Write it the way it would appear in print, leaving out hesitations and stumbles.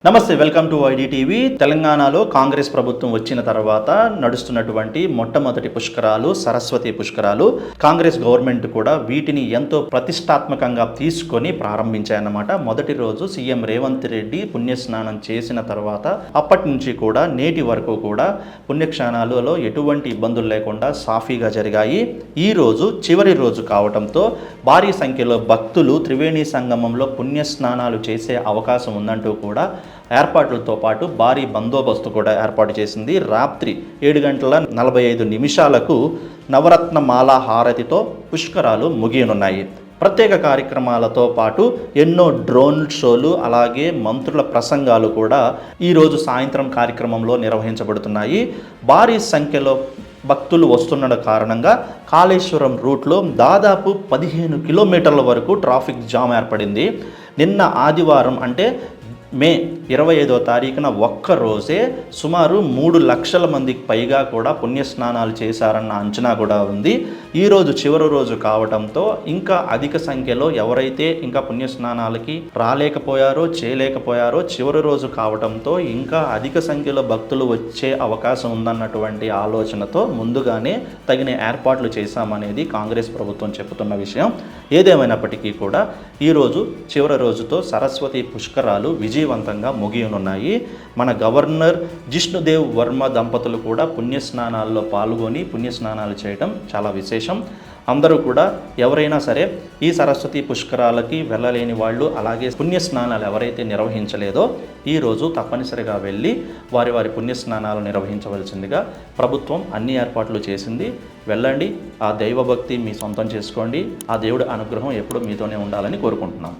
నమస్తే, welcome to IDTV. తెలంగాణలో కాంగ్రెస్ ప్రభుత్వం వచ్చిన తర్వాత నడుస్తున్నటువంటి మొట్టమొదటి పుష్కరాలు సరస్వతి పుష్కరాలు. కాంగ్రెస్ గవర్నమెంట్ కూడా వీటిని ఎంతో ప్రతిష్టాత్మకంగా తీసుకొని ప్రారంభించాయన్నమాట. మొదటి రోజు సీఎం రేవంత్ రెడ్డి పుణ్యస్నానం చేసిన తర్వాత అప్పటి నుంచి కూడా నేటి వరకు కూడా పుణ్యక్షాణాలలో ఎటువంటి ఇబ్బందులు లేకుండా సాఫీగా జరిగాయి. ఈ రోజు చివరి రోజు కావడంతో భారీ సంఖ్యలో భక్తులు త్రివేణి సంగమంలో పుణ్యస్నానాలు చేసే అవకాశం ఉందంటూ కూడా ఏర్పాట్లతో పాటు భారీ బందోబస్తు కూడా ఏర్పాటు చేసింది. రాత్రి 7:45 నవరత్న మాలా హారతితో పుష్కరాలు ముగియనున్నాయి. ప్రత్యేక కార్యక్రమాలతో పాటు ఎన్నో డ్రోన్ షోలు అలాగే మంత్రుల ప్రసంగాలు కూడా ఈరోజు సాయంత్రం కార్యక్రమంలో నిర్వహించబడుతున్నాయి. భారీ సంఖ్యలో భక్తులు వస్తున్న కారణంగా కాళేశ్వరం రూట్లో దాదాపు 15 కిలోమీటర్ల వరకు ట్రాఫిక్ జామ్ ఏర్పడింది. నిన్న ఆదివారం అంటే మే 25వ తారీఖున ఒక్కరోజే సుమారు 3 లక్షల మందికి పైగా కూడా పుణ్యస్నానాలు చేశారన్న అంచనా కూడా ఉంది. ఈరోజు చివరి రోజు కావడంతో ఇంకా అధిక సంఖ్యలో ఎవరైతే ఇంకా పుణ్యస్నానాలకి రాలేకపోయారో చేయలేకపోయారో చివరి రోజు కావడంతో ఇంకా అధిక సంఖ్యలో భక్తులు వచ్చే అవకాశం ఉందన్నటువంటి ఆలోచనతో ముందుగానే తగిన ఏర్పాట్లు చేశామనేది కాంగ్రెస్ ప్రభుత్వం చెబుతున్న విషయం. ఏదేమైనప్పటికీ కూడా ఈరోజు చివరి రోజుతో సరస్వతి పుష్కరాలు విజయవంతంగా ముగియనున్నాయి. మన గవర్నర్ జిష్ణుదేవ్ వర్మ దంపతులు కూడా పుణ్యస్నానాల్లో పాల్గొని పుణ్యస్నానాలు చేయడం చాలా విశేషం. అందరూ కూడా ఎవరైనా సరే ఈ సరస్వతి పుష్కరాలకి వెళ్ళలేని వాళ్ళు అలాగే పుణ్యస్నానాలు ఎవరైతే నిర్వహించలేదో ఈరోజు తప్పనిసరిగా వెళ్ళి వారి పుణ్యస్నానాలు నిర్వహించవలసిందిగా ప్రభుత్వం అన్ని ఏర్పాట్లు చేసింది. వెళ్ళండి, ఆ దైవభక్తి మీ సొంతం చేసుకోండి. ఆ దేవుడి అనుగ్రహం ఎప్పుడూ మీతోనే ఉండాలని కోరుకుంటున్నాం.